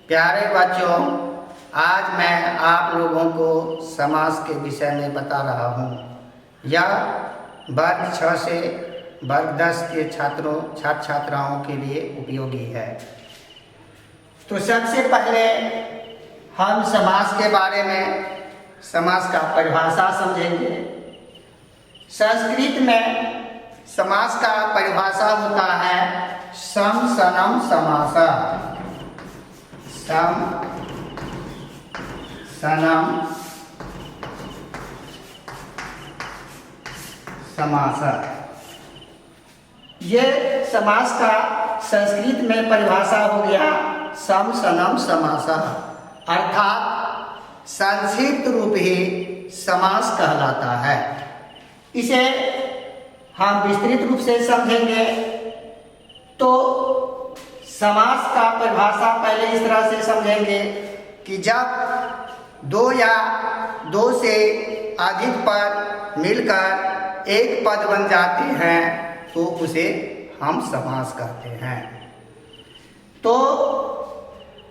प्यारे बच्चों, आज मैं आप लोगों को समास के विषय में बता रहा हूँ। यह वर्ग 6 से वर्ग 10 के छात्र छात्राओं के लिए उपयोगी है। तो सबसे पहले हम समास के बारे में समास का परिभाषा समझेंगे। संस्कृत में समास का परिभाषा होता है सम सनम समासा। सम सनम समासा, ये समास का संस्कृत में परिभाषा हो गया सम सनम समासा, अर्थात संक्षिप्त रूप ही समास कहलाता है। इसे हम विस्तृत रूप से समझेंगे तो समास का परिभाषा पहले इस तरह से समझेंगे कि जब दो या दो से अधिक पद मिलकर एक पद बन जाते हैं तो उसे हम समास कहते हैं। तो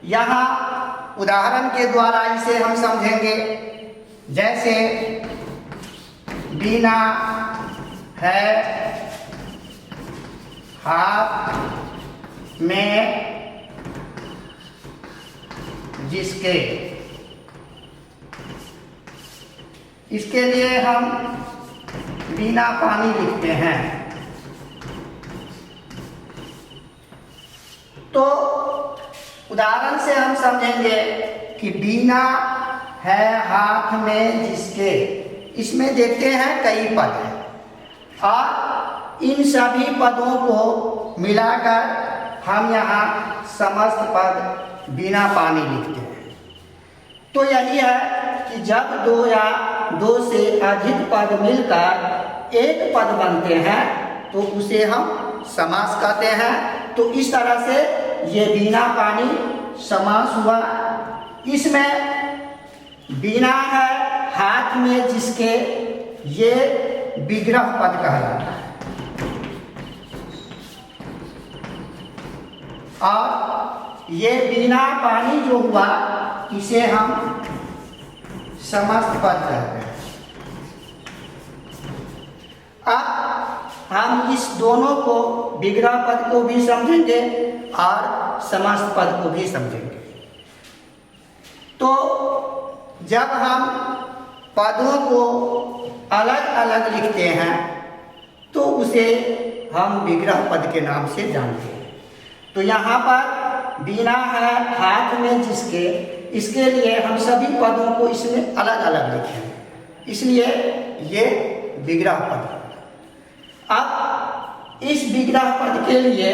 यहाँ उदाहरण के द्वारा इसे हम समझेंगे। जैसे बिना है हाथ में जिसके, इसके लिए हम बिना पानी लिखते हैं। तो उदाहरण से हम समझेंगे कि बिना है हाथ में जिसके, इसमें देखते हैं कई पद हैं और इन सभी पदों को मिलाकर हम यहाँ समस्त पद बिना पानी लिखते हैं। तो यही है कि जब दो या दो से अधिक पद मिलकर एक पद बनते हैं तो उसे हम समास कहते हैं। तो इस तरह से ये बिना पानी समास हुआ। इसमें बिना है हाथ में जिसके, ये विग्रह पद कहलाता है। और ये बिना पानी जो हुआ इसे हम समस्त पद कहते हैं। अब हम इस दोनों को, विग्रह पद को भी समझेंगे और समस्त पद को भी समझेंगे। तो जब हम पदों को अलग अलग लिखते हैं तो उसे हम विग्रह पद के नाम से जानते हैं। तो यहाँ पर बिना है हाथ में जिसके, इसके लिए हम सभी पदों को इसमें अलग अलग लिखें, इसलिए ये विग्रह पद है। अब इस विग्रह पद के लिए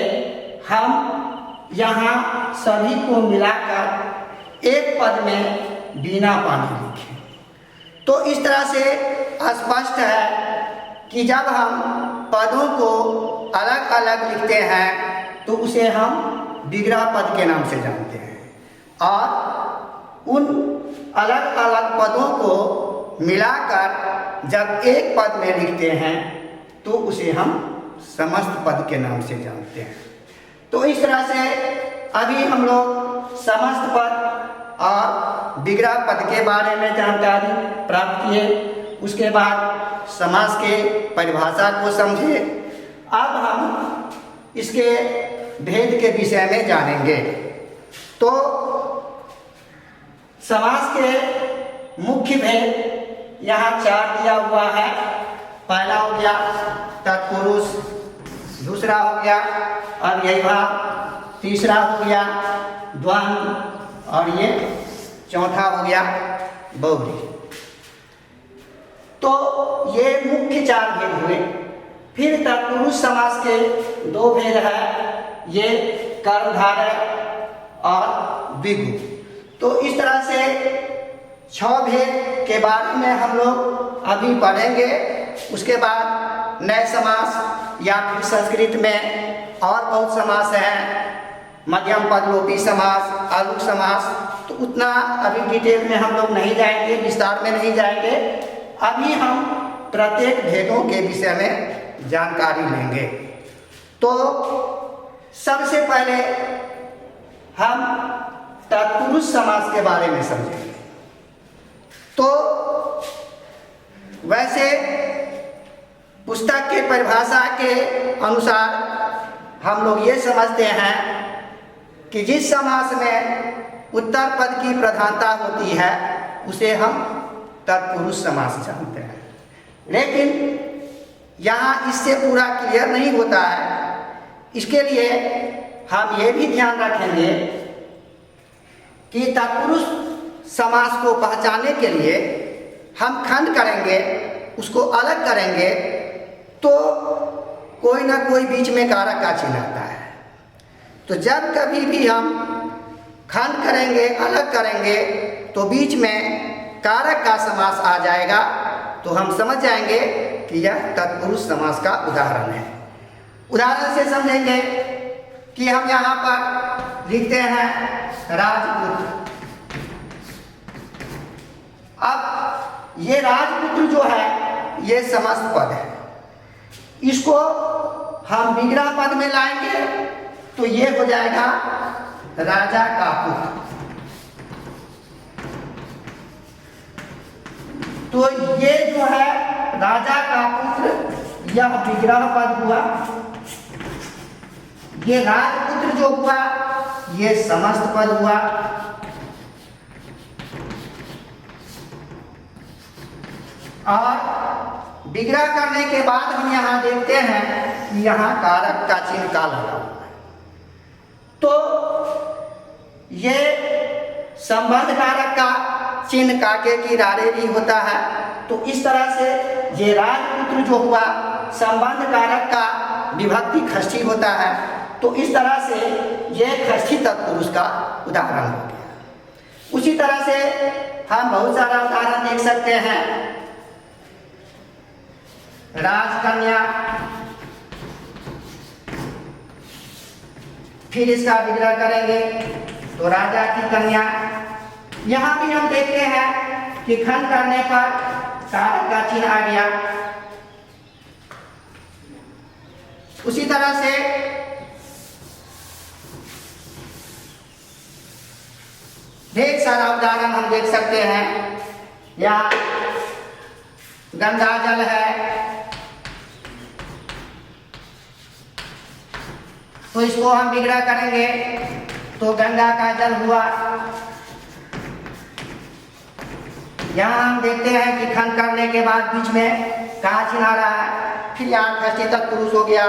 हम यहाँ सभी को मिलाकर एक पद में बिना पानी लिखें। तो इस तरह से स्पष्ट है कि जब हम पदों को अलग अलग लिखते हैं तो उसे हम विग्रह पद के नाम से जानते हैं और उन अलग अलग पदों को मिलाकर जब एक पद में लिखते हैं तो उसे हम समस्त पद के नाम से जानते हैं। तो इस तरह से अभी हम लोग समस्त पद और विग्रह पद के बारे में जानकारी प्राप्त किए। उसके बाद समास के परिभाषा को समझे। अब हम इसके भेद के विषय में जानेंगे। तो समास के मुख्य भेद यहाँ 4 दिया हुआ है। पहला हो गया तत्पुरुष, दूसरा हो गया अव्ययभाव, तीसरा हो गया द्वंद्व और ये चौथा हो गया बहुव्रीहि। तो ये मुख्य 4 भेद हुए। फिर तत्पुरुष समास के 2 भेद है, ये कर्मधारय और द्विगु। तो इस तरह से 6 भेद के बारे में हम लोग अभी पढ़ेंगे। उसके बाद नए समास या फिर संस्कृत में और बहुत समास हैं, मध्यम पदलोपी समास, अलुक समास। तो उतना अभी डिटेल में हम लोग नहीं जाएंगे, विस्तार में नहीं जाएंगे। अभी हम प्रत्येक भेदों के विषय में जानकारी लेंगे। तो सबसे पहले हम तत्पुरुष समास के बारे में समझेंगे। तो वैसे पुस्तक के परिभाषा के अनुसार हम लोग ये समझते हैं कि जिस समास में उत्तर पद की प्रधानता होती है उसे हम तत्पुरुष समास जानते हैं। लेकिन यहाँ इससे पूरा क्लियर नहीं होता है। इसके लिए हम ये भी ध्यान रखेंगे कि तत्पुरुष समास को पहचानने के लिए हम खंड करेंगे, उसको अलग करेंगे, तो कोई ना कोई बीच में कारक का चिन्ह आता है। तो जब कभी भी हम खंड करेंगे, अलग करेंगे, तो बीच में कारक का समास आ जाएगा, तो हम समझ जाएंगे कि यह तत्पुरुष समास का उदाहरण है। उदाहरण से समझेंगे कि हम यहाँ पर लिखते हैं राजपुत्र। अब ये राजपुत्र जो है ये समस्त पद है, इसको हम विग्रह पद में लाएंगे तो ये हो जाएगा राजा का पुत्र। तो ये जो है राजा का पुत्र यह विग्रह पद हुआ। ये राजपुत्र जो हुआ ये समस्त पद हुआ। और विग्रह करने के बाद हम यहाँ देखते हैं कि यहाँ कारक का चिन्ह का लगा हुआ है। तो ये संबंध कारक का चिन्ह काके की रारेरी होता है। तो इस तरह से ये राजपुत्र जो हुआ संबंध कारक का विभक्ति खष्ठी होता है। तो इस तरह से ये खष्ठी तत्पुरुष का उदाहरण हो गया। उसी तरह से हम बहुत सारा उदाहरण देख सकते हैं। राजकन्या, फिर इसका विग्रह करेंगे तो राजा की कन्या। यहाँ भी हम देखते हैं कि खंड करने पर कारक का चिन्ह आ गया। उसी तरह से ढेर सारा उदाहरण हम देख सकते हैं। यहाँ गंगा जल है तो इसको हम विग्रह करेंगे तो गंगा का जल हुआ। यहाँ हम देखते हैं कि खंड करने के बाद बीच में का चिन्ह आ रहा है, फिर यहाँ खष्ठी तत्पुरुष हो गया।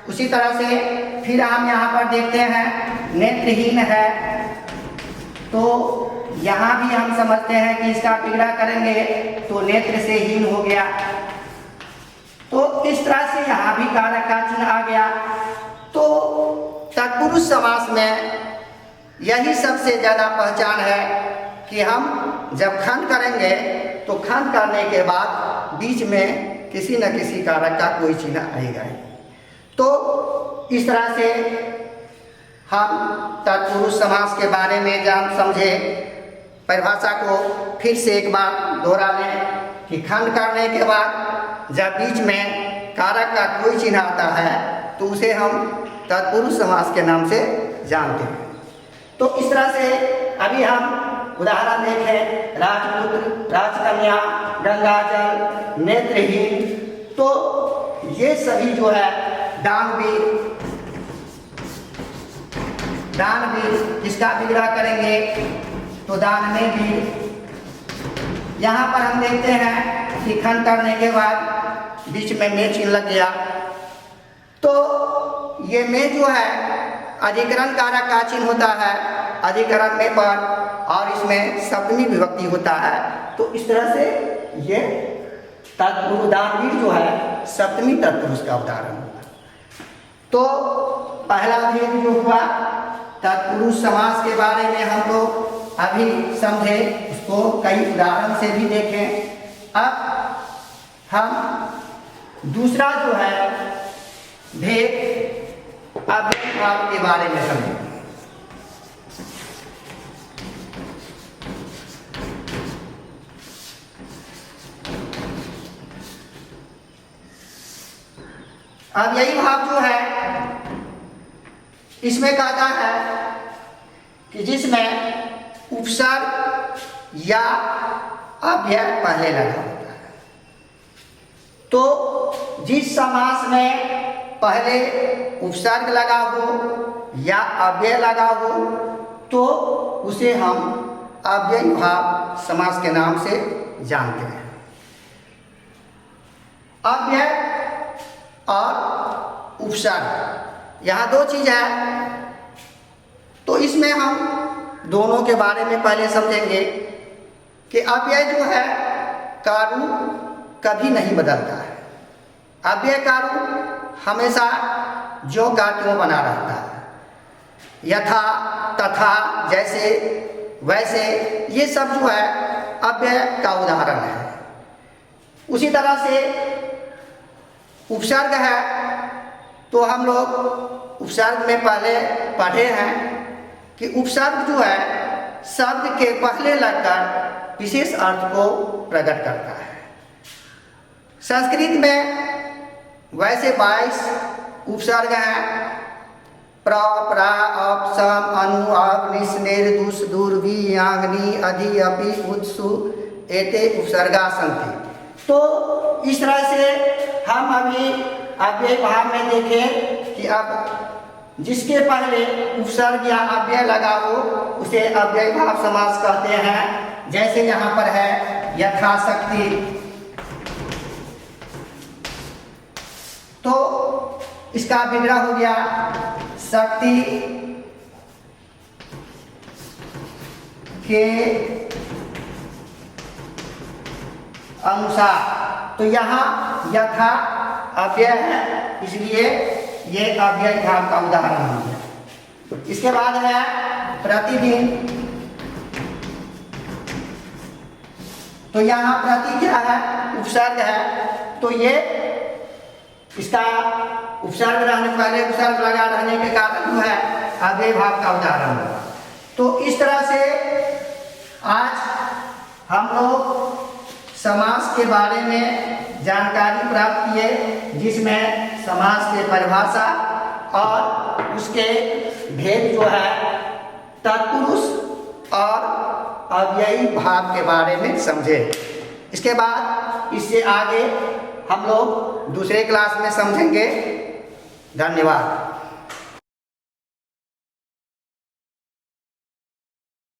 उसी तरह से फिर हम यहाँ पर देखते हैं नेत्रहीन है, तो यहाँ भी हम समझते हैं कि इसका विग्रह करेंगे तो नेत्र से हीन हो गया। तो इस तरह से यहाँ भी कारक का चिन्ह आ गया। तो तत्पुरुष समास में यही सबसे ज़्यादा पहचान है कि हम जब खंड करेंगे तो खंड करने के बाद बीच में किसी न किसी कारक का कोई चिन्ह आएगा। तो इस तरह से हम तत्पुरुष समास के बारे में जान समझे। परिभाषा को फिर से एक बार दोहरा लें कि खंड करने के बाद जब बीच में कारक का कोई चिन्ह आता है तो उसे हम तत्पुरुष समास के नाम से जानते हैं। तो इस तरह से अभी हम उदाहरण देखें राजपुत्र, राजकन्या, गंगाजल, नेत्रहीन। तो ये सभी जो है दानवीर इसका विग्रह करेंगे तो दान में भी यहाँ पर हम देखते हैं कि खंड करने के बाद बीच में चिन्ह लग गया। तो ये में जो है अधिकरण कारक का चिन्ह होता है अधिकरण में पर, और इसमें सप्तमी विभक्ति होता है। तो इस तरह से ये तत्पुरुष दानवीर जो है सप्तमी तत्पुरुष का उदाहरण हुआ। तो पहला भेद जो हुआ तत्पुरुष समास के बारे में हम लोग अभी समझे, उसको कई उदाहरण से भी देखें। अब हम दूसरा जो है भेद अव्ययभाव के बारे में समझें। अव्ययी भाव जो है इसमें कहता है कि जिसमें उपसर्ग या अव्यय पहले लगा होता है। तो जिस समास में पहले उपसर्ग लगा हो या अव्यय लगा हो तो उसे हम अव्ययी भाव समास के नाम से जानते हैं। अव्यय और उपसर्ग यहाँ दो चीज है, तो इसमें हम दोनों के बारे में पहले समझेंगे कि अव्यय जो है का रूप कभी नहीं बदलता है। अव्यय का रूप हमेशा जो का त्यों बना रहता है, यथा तथा जैसे वैसे, ये सब जो है अव्यय का उदाहरण है। उसी तरह से उपसर्ग है, तो हम लोग उपसर्ग में पहले पढ़े हैं कि उपसर्ग जो है शब्द के पहले लगकर विशेष अर्थ को प्रकट करता है। संस्कृत में वैसे 22 उपसर्ग हैं। प्र, प्रा, अप, सम, अनु, अप, निस, नेर, दुस, दूर, भी, आग्नि, अधि, अपि, उत्सु एते उपसर्गा सन्ति। तो इस तरह से हम अभी अव्यय भाव में देखें कि अब जिसके पहले उपसर्ग या अव्यय लगा हो उसे अव्यय भाव समास कहते हैं। जैसे यहाँ पर है यथाशक्ति, तो इसका विग्रह हो गया शक्ति के अनुसार। तो यहाँ यथा अव्यय है, इसलिए ये अव्यय भाव का उदाहरण हो गया। इसके बाद है प्रतिदिन, तो यहाँ प्रति क्या है, उपसर्ग है, तो ये इसका उपसर्ग रहने पहले उपसर्ग लगा रहने के कारण जो है अव्यय भाव का उदाहरण है। तो इस तरह से आज हम लोग समास के बारे में जानकारी प्राप्त किए, जिसमें समास की परिभाषा और उसके भेद जो है तत्पुरुष और अव्ययी भाव के बारे में समझे। इसके बाद इससे आगे हम लोग दूसरे क्लास में समझेंगे। धन्यवाद।